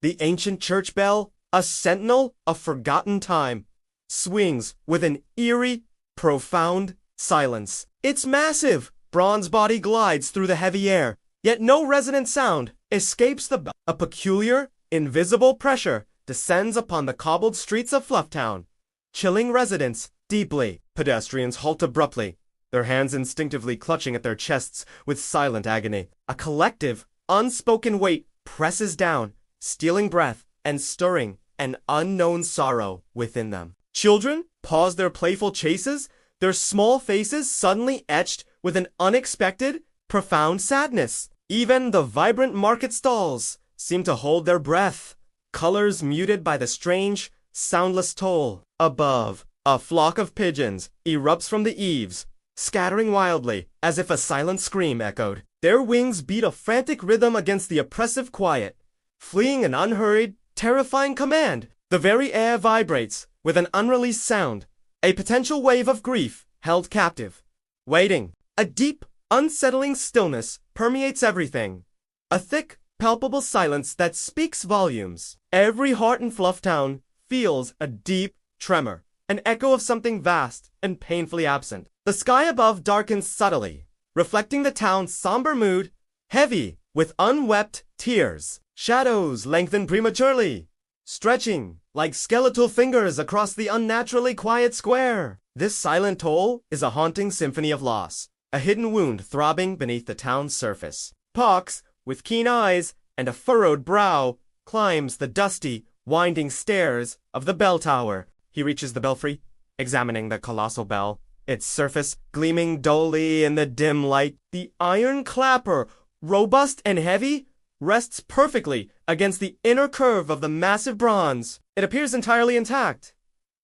The ancient church bell, a sentinel of forgotten time, swings with an eerie, profound silence. Its massive, bronze body glides through the heavy air, yet no resonant sound escapes the bell. A peculiar, invisible pressure descends upon the cobbled streets of FluffTown, chilling residents deeply. Pedestrians halt abruptly, their hands instinctively clutching at their chests with silent agony. A collective, unspoken weight presses down, stealing breath and stirring an unknown sorrow within them. Children pause their playful chases, their small faces suddenly etched with an unexpected, profound sadness. Even the vibrant market stalls seem to hold their breath, colors muted by the strange, soundless toll. Above, a flock of pigeons erupts from the eaves, scattering wildly as if a silent scream echoed. Their wings beat a frantic rhythm against the oppressive quiet, fleeing an unhurried, terrifying command. The very air vibrates with an unreleased sound, a potential wave of grief held captive, waiting. A deep, unsettling stillness permeates everything, a thick, palpable silence that speaks volumes. Every heart in FluffTown feels a deep tremor, an echo of something vast and painfully absent. The sky above darkens subtly, reflecting the town's somber mood, heavy with unwept tears. Shadows lengthen prematurely, stretching like skeletal fingers across the unnaturally quiet square. This silent toll is a haunting symphony of loss, a hidden wound throbbing beneath the town's surface. Pox, with keen eyes and a furrowed brow, climbs the dusty, winding stairs of the bell tower. He reaches the belfry, examining the colossal bell, its surface gleaming dully in the dim light. The iron clapper, robust and heavy, rests perfectly against the inner curve of the massive bronze. It appears entirely intact,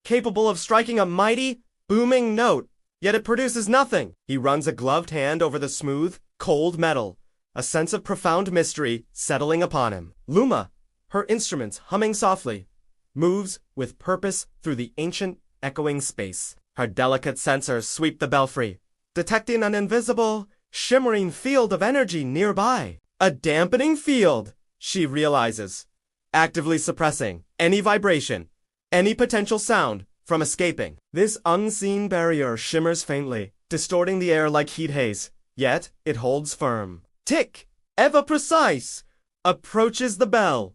capable of striking a mighty, booming note, yet it produces nothing. He runs a gloved hand over the smooth, cold metal, a sense of profound mystery settling upon him. Luma, her instruments humming softly, moves with purpose through the ancient, echoing space. Her delicate sensors sweep the belfry, detecting an invisible, shimmering field of energy nearby. A dampening field, she realizes, actively suppressing any vibration, any potential sound from escaping. This unseen barrier shimmers faintly, distorting the air like heat haze, yet it holds firm. Tick, ever precise, approaches the bell,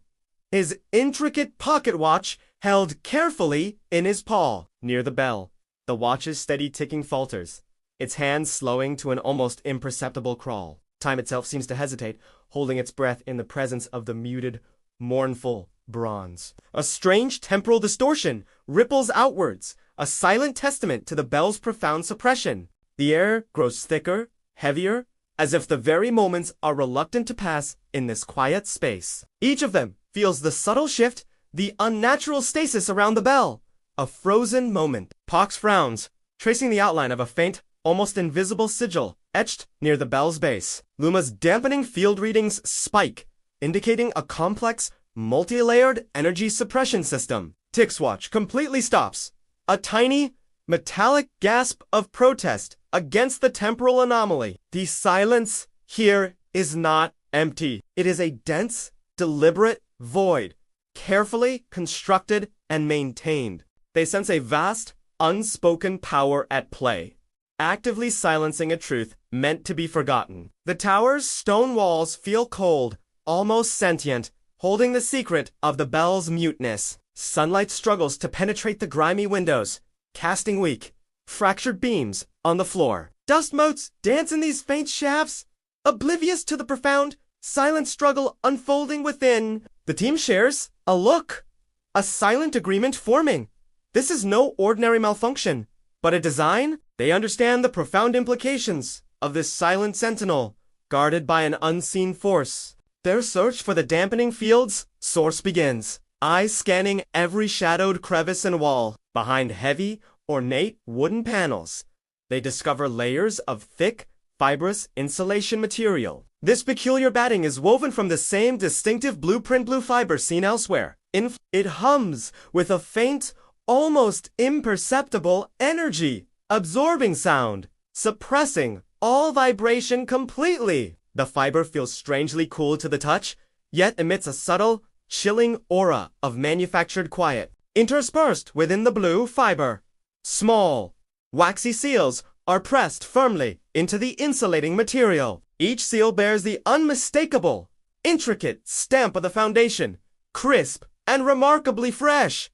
his intricate pocket watch held carefully in his paw. Near the bell, the watch's steady ticking falters, its hands slowing to an almost imperceptible crawl. Time itself seems to hesitate, holding its breath in the presence of the muted, mournful bronze. A strange temporal distortion ripples outwards, a silent testament to the bell's profound suppression. The air grows thicker, heavier, as if the very moments are reluctant to pass in this quiet space. Each of them feels the subtle shift, the unnatural stasis around the bell. A frozen moment. Pox frowns, tracing the outline of a faint, almost invisible sigil etched near the bell's base. Luma's dampening field readings spike, indicating a complex, multi-layered energy suppression system. Tick's watch completely stops, a tiny, metallic gasp of protest against the temporal anomaly. The silence here is not empty. It is a dense, deliberate void, carefully constructed and maintained. They sense a vast, unspoken power at play, actively silencing a truth meant to be forgotten. The tower's stone walls feel cold, almost sentient, holding the secret of the bell's muteness. Sunlight struggles to penetrate the grimy windows, casting weak, fractured beams on the floor. Dust motes dance in these faint shafts, oblivious to the profound, silent struggle unfolding within. The team shares a look, a silent agreement forming. This is no ordinary malfunction, but a design. They understand the profound implications of this silent sentinel, guarded by an unseen force. Their search for the dampening field's source begins, eyes scanning every shadowed crevice and wall. Behind heavy, ornate wooden panels, they discover layers of thick, fibrous insulation material. This peculiar batting is woven from the same distinctive blueprint blue fiber seen elsewhere. It hums with a faint, almost imperceptible energy, absorbing sound, suppressing all vibration completely. The fiber feels strangely cool to the touch, yet emits a subtle, chilling aura of manufactured quiet. Interspersed within the blue fiber, small, waxy seals are pressed firmly into the insulating material. Each seal bears the unmistakable, intricate stamp of the foundation, crisp and remarkably fresh.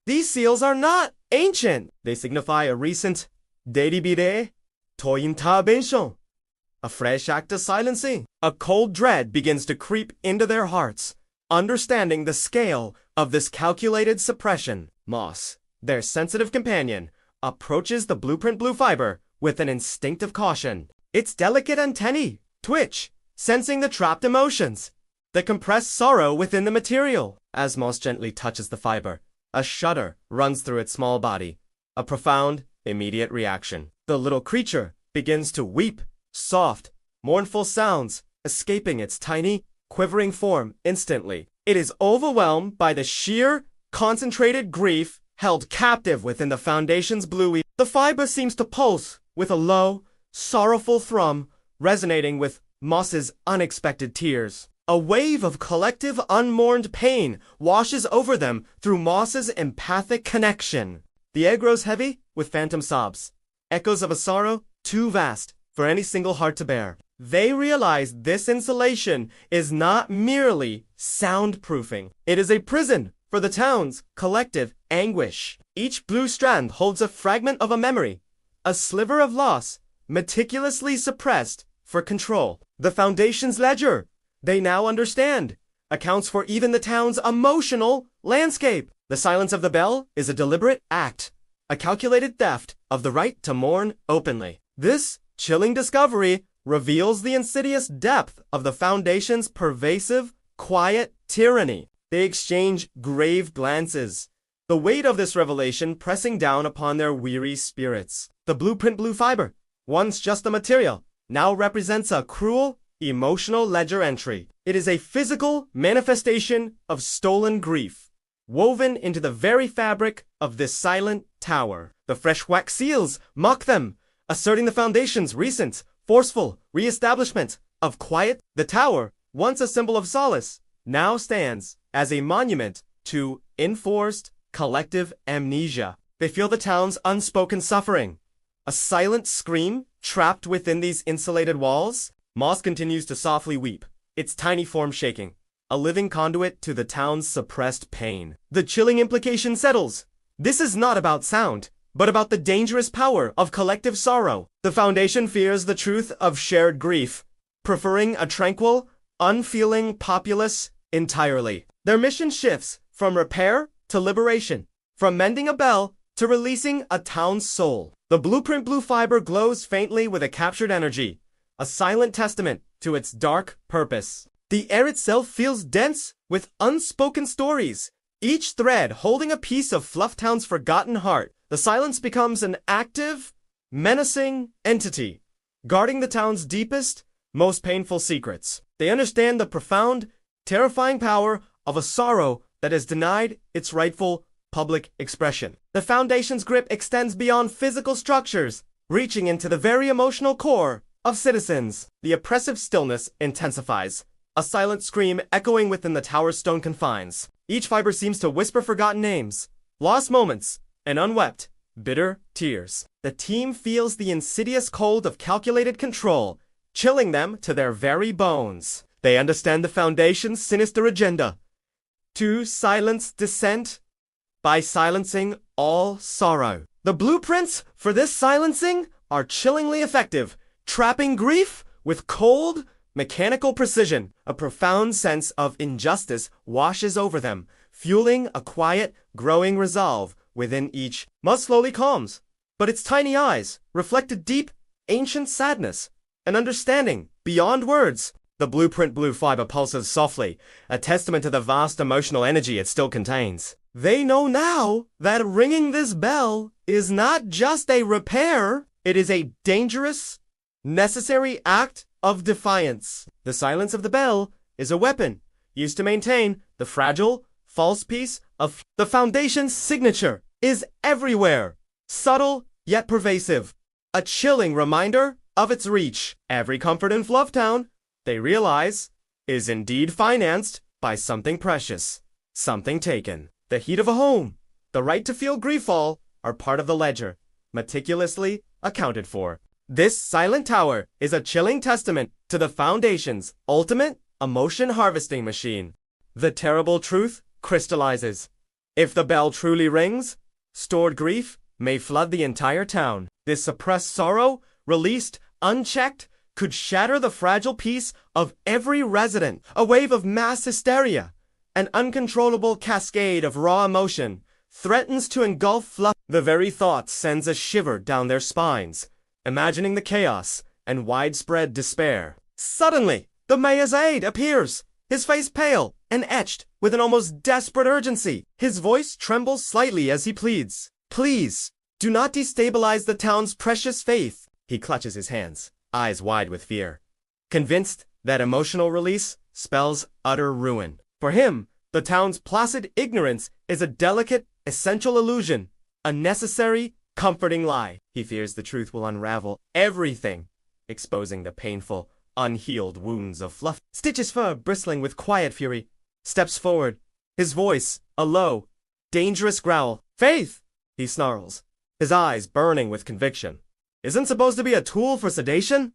These seals are not ancient. They signify a recent deribire to intervention, a fresh act of silencing. A cold dread begins to creep into their hearts, understanding the scale of this calculated suppression. Moss, their sensitive companion, approaches the blueprint blue fiber with an instinctive caution. Its delicate antennae twitch, sensing the trapped emotions, the compressed sorrow within the material. As Moss gently touches the fiber, a shudder runs through its small body, a profound, immediate reaction. The little creature begins to weep, soft, mournful sounds escaping its tiny, quivering form instantly. It is overwhelmed by the sheer, concentrated grief held captive within the foundation's bluey. The fiber seems to pulse with a low, sorrowful thrum, resonating with Moss's unexpected tears. A wave of collective unmourned pain washes over them through Moss's empathic connection. The air grows heavy with phantom sobs, echoes of a sorrow too vast for any single heart to bear. They realize this insulation is not merely soundproofing. It is a prison for the town's collective anguish. Each blue strand holds a fragment of a memory, a sliver of loss, meticulously suppressed for control. The foundation's ledger, they now understand, accounts for even the town's emotional landscape. The silence of the bell is a deliberate act, a calculated theft of the right to mourn openly. This chilling discovery reveals the insidious depth of the foundation's pervasive, quiet tyranny. They exchange grave glances, the weight of this revelation pressing down upon their weary spirits. The blueprint blue fiber, once just a material, now represents a cruel, emotional ledger entry. It is a physical manifestation of stolen grief, woven into the very fabric of this silent tower. The fresh wax seals mock them, asserting the foundation's recent, forceful re-establishment of quiet. The tower, once a symbol of solace, now stands as a monument to enforced collective amnesia. They feel the town's unspoken suffering, a silent scream trapped within these insulated walls. Moss continues to softly weep, its tiny form shaking, a living conduit to the town's suppressed pain. The chilling implication settles. This is not about sound, but about the dangerous power of collective sorrow. The foundation fears the truth of shared grief, preferring a tranquil, unfeeling populace entirely. Their mission shifts from repair to liberation, from mending a bell to releasing a town's soul. The blueprint blue fiber glows faintly with a captured energy, a silent testament to its dark purpose. The air itself feels dense with unspoken stories, each thread holding a piece of FluffTown's forgotten heart. The silence becomes an active, menacing entity, guarding the town's deepest, most painful secrets. They understand the profound, terrifying power of a sorrow that has denied its rightful public expression. The foundation's grip extends beyond physical structures, reaching into the very emotional core of citizens. The oppressive stillness intensifies, a silent scream echoing within the tower's stone confines. Each fiber seems to whisper forgotten names, lost moments, and unwept, bitter tears. The team feels the insidious cold of calculated control, chilling them to their very bones. They understand the Foundation's sinister agenda, to silence dissent by silencing all sorrow. The blueprints for this silencing are chillingly effective, trapping grief with cold, mechanical precision. A profound sense of injustice washes over them, fueling a quiet, growing resolve within each. Moss slowly calms, but its tiny eyes reflect a deep, ancient sadness, an understanding beyond words. The blueprint blue fiber pulses softly, a testament to the vast emotional energy it still contains. They know now that ringing this bell is not just a repair, it is a dangerous, necessary act of defiance. The silence of the bell is a weapon used to maintain the fragile, false peace of the Foundation's signature is everywhere, subtle yet pervasive, a chilling reminder of its reach. Every comfort in FluffTown, they realize, is indeed financed by something precious, something taken. The heat of a home, the right to feel grief all are part of the ledger, meticulously accounted for. This silent tower is a chilling testament to the Foundation's ultimate emotion harvesting machine. The terrible truth crystallizes. If the bell truly rings, stored grief may flood the entire town. This suppressed sorrow, released unchecked, could shatter the fragile peace of every resident. A wave of mass hysteria, an uncontrollable cascade of raw emotion, threatens to engulf Fluff. The very thought sends a shiver down their spines, imagining the chaos and widespread despair. Suddenly, the mayor's aide appears, his face pale and etched with an almost desperate urgency. His voice trembles slightly as he pleads, "Please, do not destabilize the town's precious faith." He clutches his hands, eyes wide with fear, convinced that emotional release spells utter ruin. For him, the town's placid ignorance is a delicate, essential illusion, a necessary, comforting lie. He fears the truth will unravel everything, exposing the painful, unhealed wounds of Fluff. Stitch's fur, bristling with quiet fury, steps forward, his voice a low, dangerous growl. "Faith!" he snarls, his eyes burning with conviction. "Isn't supposed to be a tool for sedation?"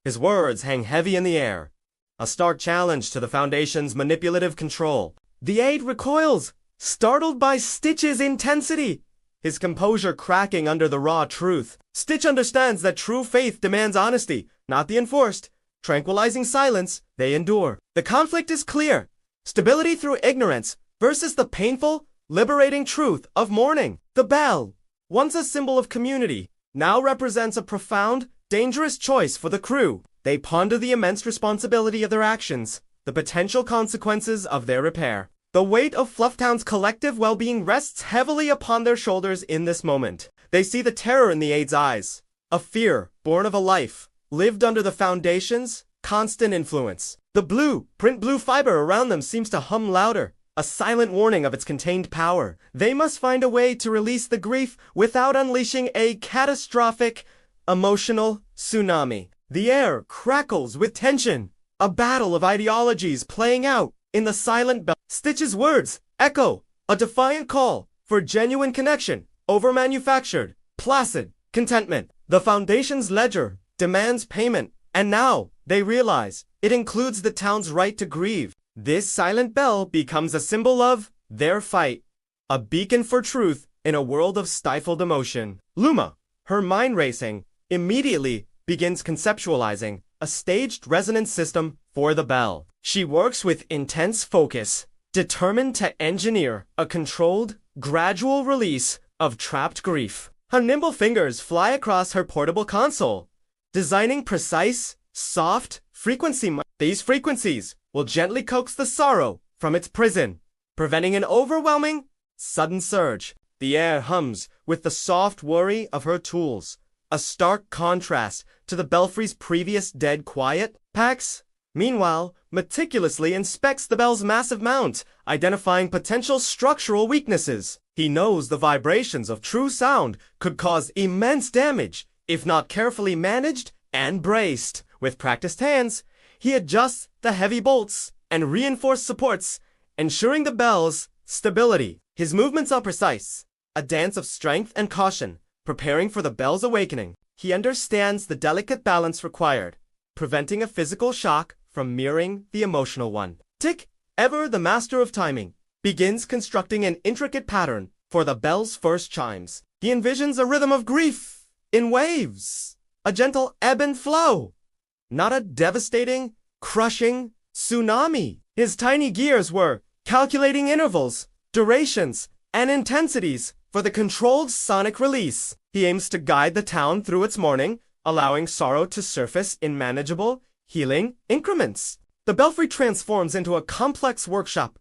His words hang heavy in the air, a stark challenge to the Foundation's manipulative control. The aide recoils, startled by Stitch's intensity, his composure cracking under the raw truth. Stitch understands that true faith demands honesty, not the enforced, tranquilizing silence they endure. The conflict is clear: stability through ignorance versus the painful, liberating truth of mourning. The bell, once a symbol of community, now represents a profound, dangerous choice for the crew. They ponder the immense responsibility of their actions, the potential consequences of their repair. The weight of FluffTown's collective well-being rests heavily upon their shoulders in this moment. They see the terror in the aide's eyes, a fear born of a life lived under the Foundation's constant influence. The print blue fiber around them seems to hum louder, a silent warning of its contained power. They must find a way to release the grief without unleashing a catastrophic, emotional tsunami. The air crackles with tension, a battle of ideologies playing out in the silent bell. Stitch's words echo, a defiant call for genuine connection over manufactured, placid contentment. The Foundation's ledger demands payment, and now they realize it includes the town's right to grieve. This silent bell becomes a symbol of their fight, a beacon for truth in a world of stifled emotion. Luma, her mind racing, immediately begins conceptualizing a staged resonance system for the bell. She works with intense focus, determined to engineer a controlled, gradual release of trapped grief. Her nimble fingers fly across her portable console, designing precise, soft frequency. These frequencies will gently coax the sorrow from its prison, preventing an overwhelming, sudden surge. The air hums with the soft worry of her tools, a stark contrast to the belfry's previous dead quiet. Pax, meanwhile, meticulously inspects the bell's massive mount, identifying potential structural weaknesses. He knows the vibrations of true sound could cause immense damage if not carefully managed and braced. With practiced hands, he adjusts the heavy bolts and reinforced supports, ensuring the bell's stability. His movements are precise, a dance of strength and caution, preparing for the bell's awakening. He understands the delicate balance required, preventing a physical shock from mirroring the emotional one. Tick, ever the master of timing, begins constructing an intricate pattern for the bell's first chimes. He envisions a rhythm of grief in waves, a gentle ebb and flow, not a devastating, crushing tsunami. His tiny gears were calculating intervals, durations, and intensities for the controlled sonic release. He aims to guide the town through its mourning, allowing sorrow to surface in manageable, healing increments. The belfry transforms into a complex workshop,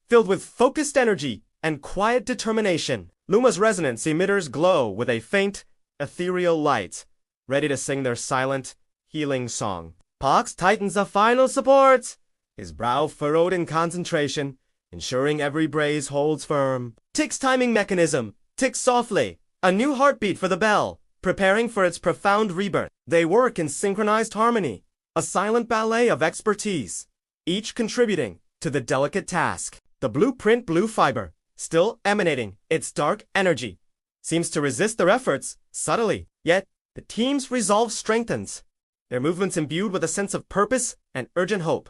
filled with focused energy and quiet determination. Luma's resonance emitters glow with a faint, ethereal light, ready to sing their silent, healing song. Pox tightens the final support, his brow furrowed in concentration, ensuring every brace holds firm. Tick's timing mechanism ticks softly, a new heartbeat for the bell, preparing for its profound rebirth. They work in synchronized harmony, a silent ballet of expertise, each contributing to the delicate task. The blueprint blue fiber, still emanating its dark energy, seems to resist their efforts subtly. Yet, the team's resolve strengthens, their movements imbued with a sense of purpose and urgent hope.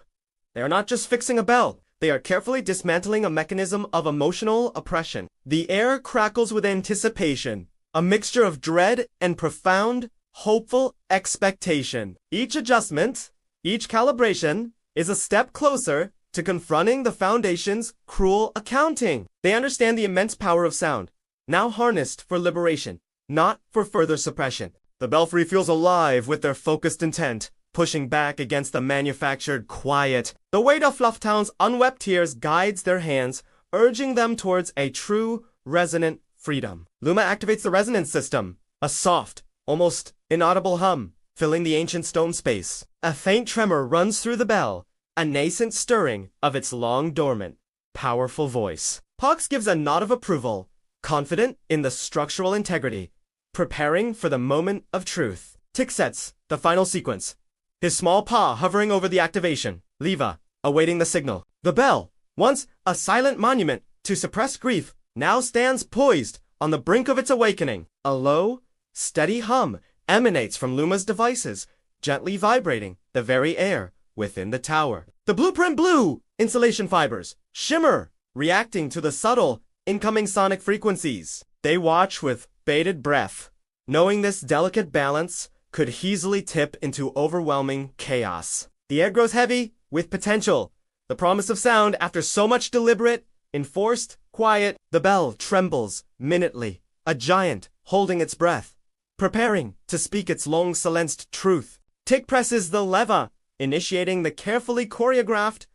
They are not just fixing a bell, they are carefully dismantling a mechanism of emotional oppression. The air crackles with anticipation, a mixture of dread and profound, hopeful expectation. Each adjustment, each calibration, is a step closer to confronting the Foundation's cruel accounting. They understand the immense power of sound, now harnessed for liberation, not for further suppression. The Belfry feels alive with their focused intent, pushing back against the manufactured quiet. The weight of FluffTown's unwept tears guides their hands, urging them towards a true, resonant freedom. Luma activates the resonance system, a soft, almost inaudible hum, filling the ancient stone space. A faint tremor runs through the bell, a nascent stirring of its long-dormant, powerful voice. Pox gives a nod of approval, confident in the structural integrity, preparing for the moment of truth. Tick sets the final sequence, his small paw hovering over the activation, Leva awaiting the signal. The bell, once a silent monument to suppressed grief, now stands poised on the brink of its awakening. A low, steady hum emanates from Luma's devices, gently vibrating the very air within the tower. The blueprint blue insulation fibers shimmer, reacting to the subtle, incoming sonic frequencies. They watch with bated breath, knowing this delicate balance could easily tip into overwhelming chaos. The air grows heavy with potential, the promise of sound after so much deliberate, enforced quiet. The bell trembles minutely, a giant holding its breath, preparing to speak its long silenced truth. Tick presses the lever, initiating the carefully choreographed,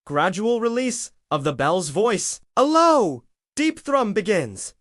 gradual release of the bell's voice. A low, deep thrum begins,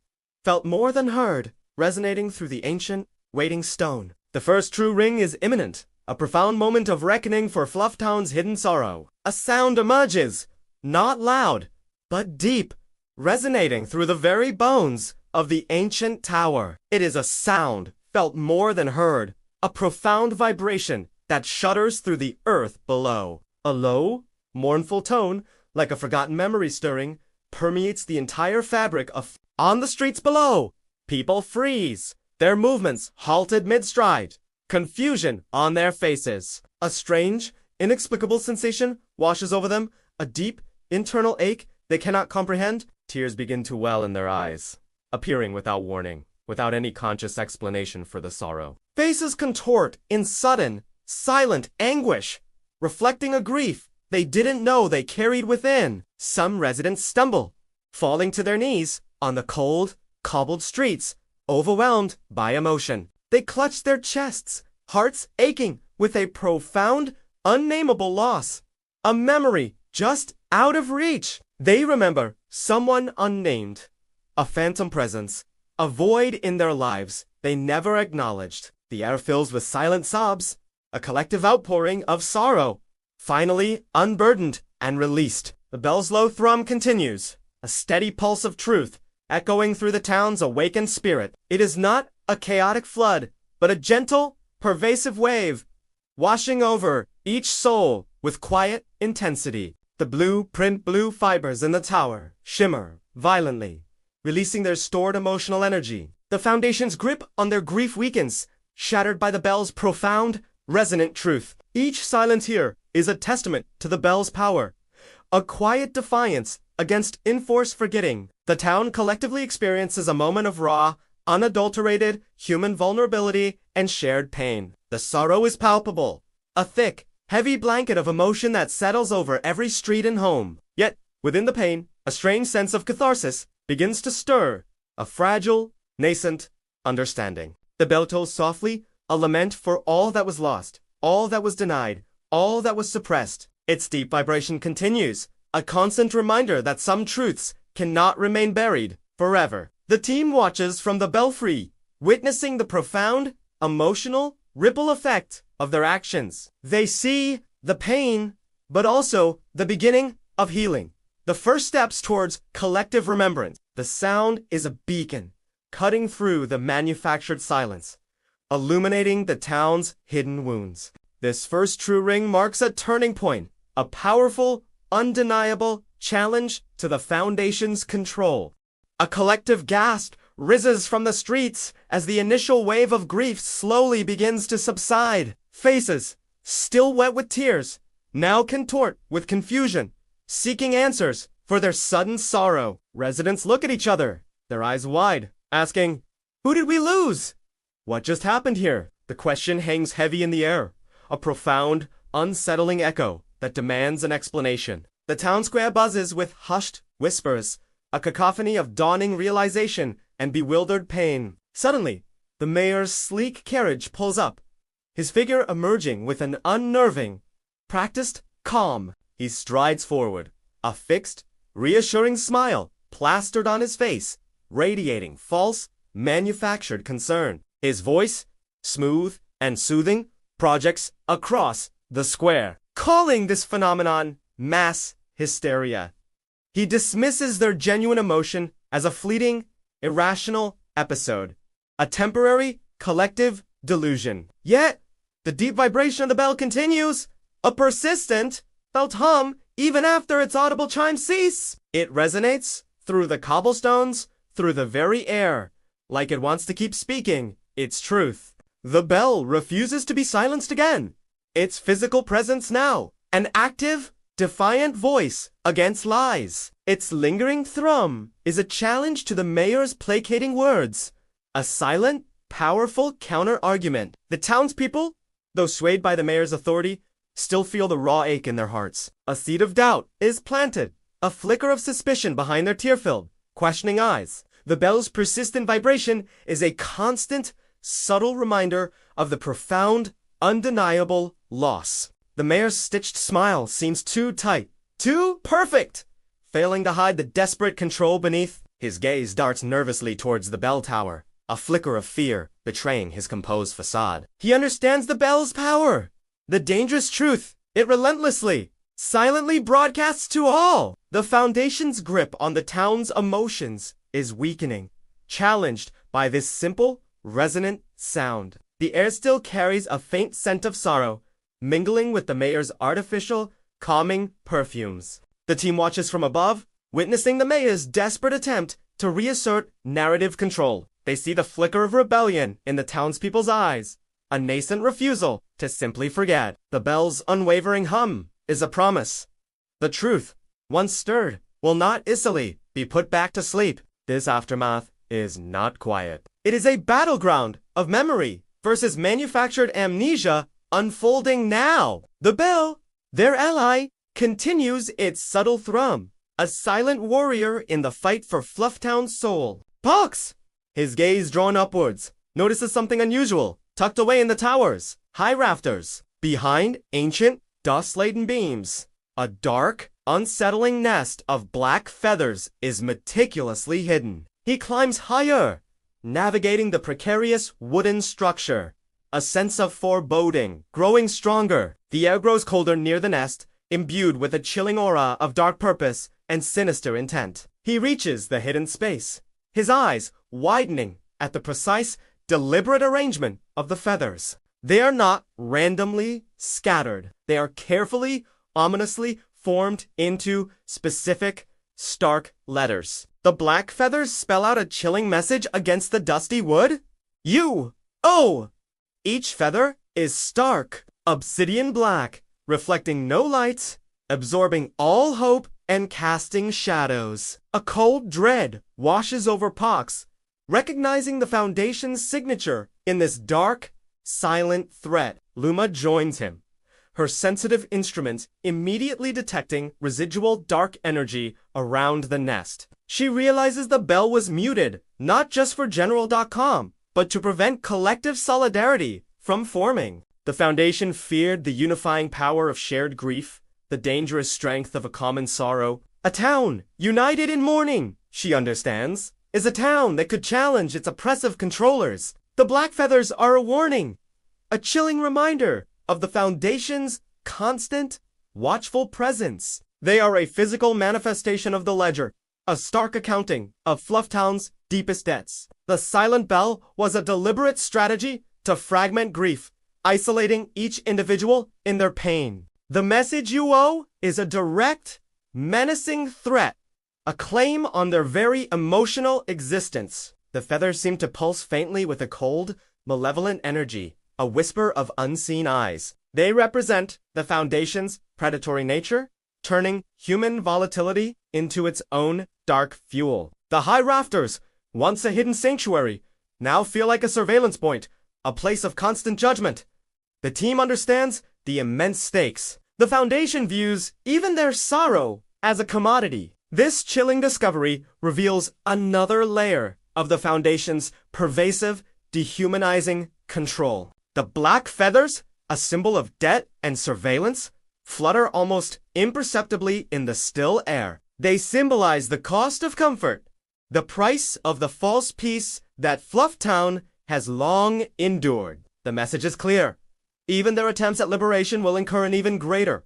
felt more than heard, resonating through the ancient, waiting stone. The first true ring is imminent, a profound moment of reckoning for FluffTown's hidden sorrow. A sound emerges, not loud, but deep, resonating through the very bones of the ancient tower. It is a sound felt more than heard, a profound vibration that shudders through the earth below. A low, mournful tone, like a forgotten memory stirring, permeates the entire fabric of... On the streets below, people freeze, their movements halted mid-stride, confusion on their faces. A strange, inexplicable sensation washes over them, a deep, internal ache they cannot comprehend. Tears begin to well in their eyes, appearing without warning, without any conscious explanation for the sorrow. Faces contort in sudden, silent anguish, reflecting a grief they didn't know they carried within. Some residents stumble, falling to their knees on the cold, cobbled streets, overwhelmed by emotion. They clutch their chests, hearts aching with a profound, unnameable loss, a memory just out of reach. They remember someone unnamed, a phantom presence, a void in their lives they never acknowledged. The air fills with silent sobs, a collective outpouring of sorrow, finally unburdened and released. The bell's low thrum continues, a steady pulse of truth, echoing through the town's awakened spirit. It is not a chaotic flood, but a gentle, pervasive wave, washing over each soul with quiet intensity. The blueprint blue fibers in the tower shimmer violently, releasing their stored emotional energy. The Foundation's grip on their grief weakens, shattered by the bell's profound, resonant truth. Each silence here is a testament to the bell's power, a quiet defiance against enforced forgetting. The town collectively experiences a moment of raw, unadulterated human vulnerability and shared pain. The sorrow is palpable, a thick, heavy blanket of emotion that settles over every street and home. Yet, within the pain, a strange sense of catharsis begins to stir, a fragile, nascent understanding. The bell tolls softly, a lament for all that was lost, all that was denied, all that was suppressed. Its deep vibration continues, a constant reminder that some truths cannot remain buried forever. The team watches from the belfry, witnessing the profound, emotional ripple effect of their actions. They see the pain, but also the beginning of healing, the first steps towards collective remembrance. The sound is a beacon, cutting through the manufactured silence, illuminating the town's hidden wounds. This first true ring marks a turning point, a powerful, undeniable challenge to the Foundation's control. A collective gasp rises from the streets as the initial wave of grief slowly begins to subside. Faces, still wet with tears, now contort with confusion, seeking answers for their sudden sorrow. Residents look at each other, their eyes wide, asking, "Who did we lose? What just happened here?" The question hangs heavy in the air, a profound, unsettling echo that demands an explanation. The town square buzzes with hushed whispers, a cacophony of dawning realization and bewildered pain. Suddenly, the mayor's sleek carriage pulls up, his figure emerging with an unnerving, practiced calm. He strides forward, a fixed, reassuring smile plastered on his face, radiating false, manufactured concern. His voice, smooth and soothing, projects across the square, calling this phenomenon mass hysteria. He dismisses their genuine emotion as a fleeting, irrational episode, a temporary, collective delusion. Yet, the deep vibration of the bell continues, a persistent, felt hum even after its audible chimes cease. It resonates through the cobblestones, through the very air, like it wants to keep speaking its truth. The bell refuses to be silenced again. Its physical presence now, an active, defiant voice against lies. Its lingering thrum is a challenge to the mayor's placating words, a silent, powerful counter-argument. The townspeople, though swayed by the mayor's authority, still feel the raw ache in their hearts. A seed of doubt is planted, a flicker of suspicion behind their tear-filled, questioning eyes. The bell's persistent vibration is a constant, subtle reminder of the profound, undeniable loss. The mayor's stitched smile seems too tight, too perfect, failing to hide the desperate control beneath. His gaze darts nervously towards the bell tower, a flicker of fear betraying his composed facade. He understands the bell's power, the dangerous truth it relentlessly, silently broadcasts to all. The Foundation's grip on the town's emotions is weakening, challenged by this simple, resonant sound. The air still carries a faint scent of sorrow, mingling with the mayor's artificial, calming perfumes. The team watches from above, witnessing the mayor's desperate attempt to reassert narrative control. They see the flicker of rebellion in the townspeople's eyes, a nascent refusal to simply forget. The bell's unwavering hum is a promise. The truth, once stirred, will not easily be put back to sleep. This aftermath is not quiet. It is a battleground of memory versus manufactured amnesia unfolding now. The bell, their ally, continues its subtle thrum, a silent warrior in the fight for FluffTown's soul. Pox! His gaze drawn upwards, notices something unusual, tucked away in the towers, high rafters. Behind ancient, dust-laden beams, a dark, unsettling nest of black feathers is meticulously hidden. He climbs higher, navigating the precarious wooden structure, a sense of foreboding growing stronger. The air grows colder near the nest, imbued with a chilling aura of dark purpose and sinister intent. He reaches the hidden space, his eyes widening at the precise, deliberate arrangement of the feathers. They are not randomly scattered. They are carefully, ominously formed into specific, stark letters. The black feathers spell out a chilling message against the dusty wood. U-O! Each feather is stark, obsidian black, reflecting no light, absorbing all hope and casting shadows. A cold dread washes over Pox, recognizing the Foundation's signature in this dark, silent threat. Luma joins him, her sensitive instrument immediately detecting residual dark energy around the nest. She realizes the bell was muted, not just for General.com, but to prevent collective solidarity from forming. The Foundation feared the unifying power of shared grief, the dangerous strength of a common sorrow. A town united in mourning, she understands, is a town that could challenge its oppressive controllers. The black feathers are a warning, a chilling reminder of the Foundation's constant, watchful presence. They are a physical manifestation of the ledger, a stark accounting of FluffTown's deepest debts. The silent bell was a deliberate strategy to fragment grief, isolating each individual in their pain. The message you owe is a direct, menacing threat, a claim on their very emotional existence. The feathers seem to pulse faintly with a cold, malevolent energy, a whisper of unseen eyes. They represent the Foundation's predatory nature, turning human volatility into its own dark fuel. The high rafters, once a hidden sanctuary, now feel like a surveillance point, a place of constant judgment. The team understands the immense stakes. The Foundation views even their sorrow as a commodity. This chilling discovery reveals another layer of the Foundation's pervasive, dehumanizing control. The black feathers, a symbol of debt and surveillance, flutter almost imperceptibly in the still air. They symbolize the cost of comfort, the price of the false peace that FluffTown has long endured. The message is clear. Even their attempts at liberation will incur an even greater,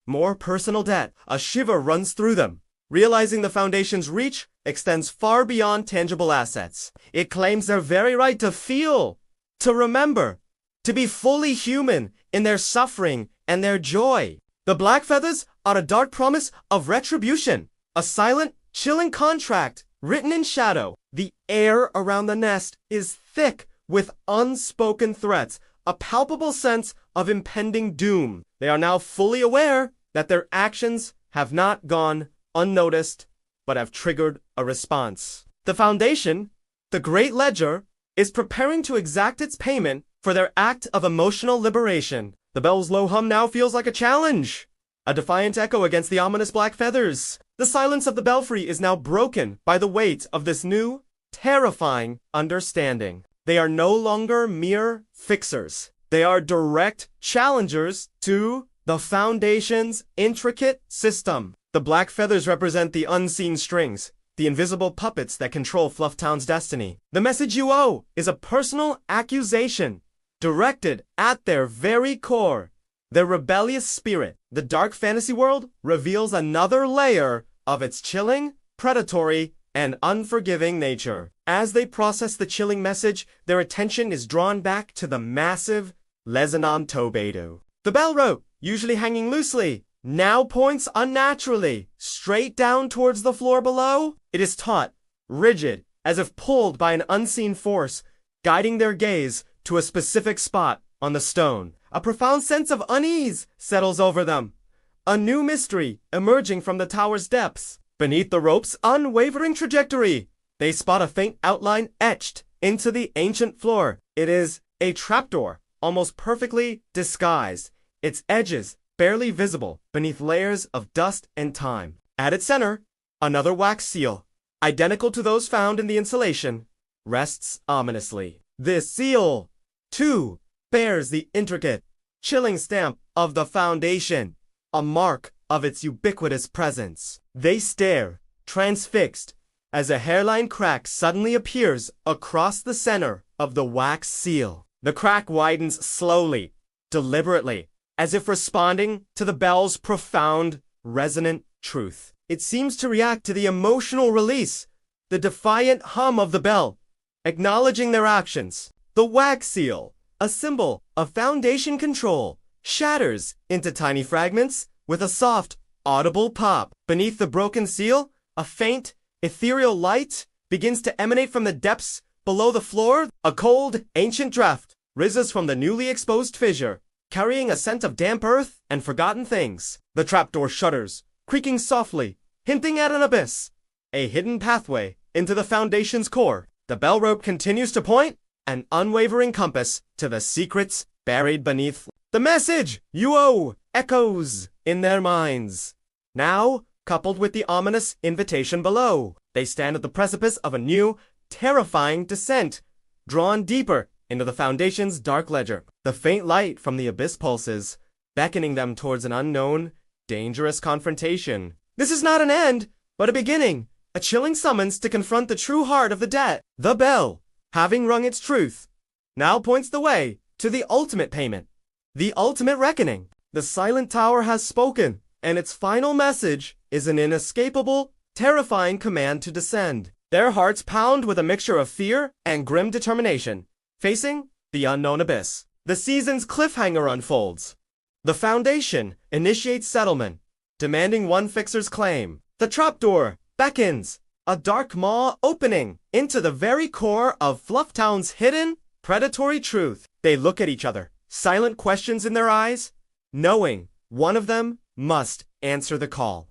more personal debt. A shiver runs through them, realizing the Foundation's reach extends far beyond tangible assets. It claims their very right to feel, to remember, to be fully human in their suffering and their joy. The black feathers are a dark promise of retribution, a silent, chilling contract written in shadow. The air around the nest is thick with unspoken threats, a palpable sense of impending doom. They are now fully aware that their actions have not gone unnoticed, but have triggered a response. The Foundation, the Great Ledger, is preparing to exact its payment for their act of emotional liberation. The bell's low hum now feels like a challenge, a defiant echo against the ominous black feathers. The silence of the belfry is now broken by the weight of this new, terrifying understanding. They are no longer mere fixers. They are direct challengers to the Foundation's intricate system. The black feathers represent the unseen strings, the invisible puppets that control FluffTown's destiny. The message you owe is a personal accusation directed at their very core, their rebellious spirit. The dark fantasy world reveals another layer of its chilling, predatory, and unforgiving nature. As they process the chilling message, their attention is drawn back to the massive Lezanon Tobedo. The bell rope, usually hanging loosely, now points unnaturally, straight down towards the floor below. It is taut, rigid, as if pulled by an unseen force, guiding their gaze to a specific spot on the stone. A profound sense of unease settles over them, a new mystery emerging from the tower's depths. Beneath the rope's unwavering trajectory, they spot a faint outline etched into the ancient floor. It is a trapdoor, almost perfectly disguised, its edges barely visible beneath layers of dust and time. At its center, another wax seal, identical to those found in the insulation, rests ominously. This seal, too, bears the intricate, chilling stamp of the Foundation, a mark of its ubiquitous presence. They stare, transfixed, as a hairline crack suddenly appears across the center of the wax seal. The crack widens slowly, deliberately, as if responding to the bell's profound, resonant truth. It seems to react to the emotional release, the defiant hum of the bell, acknowledging their actions. The wax seal, a symbol of Foundation control, shatters into tiny fragments with a soft, audible pop. Beneath the broken seal, a faint, ethereal light begins to emanate from the depths below the floor. A cold, ancient draft rises from the newly exposed fissure, carrying a scent of damp earth and forgotten things. The trapdoor shudders, creaking softly, hinting at an abyss, a hidden pathway into the Foundation's core. The bell rope continues to point, an unwavering compass, to the secrets buried beneath. The message you owe echoes in their minds, now coupled with the ominous invitation below. They stand at the precipice of a new, terrifying descent, drawn deeper into the Foundation's dark ledger. The faint light from the abyss pulses, beckoning them towards an unknown, dangerous confrontation. This is not an end, but a beginning, a chilling summons to confront the true heart of the debt. The bell, having rung its truth, now points the way to the ultimate payment, the ultimate reckoning. The silent tower has spoken, and its final message is an inescapable, terrifying command to descend. Their hearts pound with a mixture of fear and grim determination, facing the unknown abyss. The season's cliffhanger unfolds. The Foundation initiates settlement, demanding one fixer's claim. The trapdoor beckons, a dark maw opening into the very core of FluffTown's hidden, predatory truth. They look at each other, silent questions in their eyes, knowing one of them must answer the call.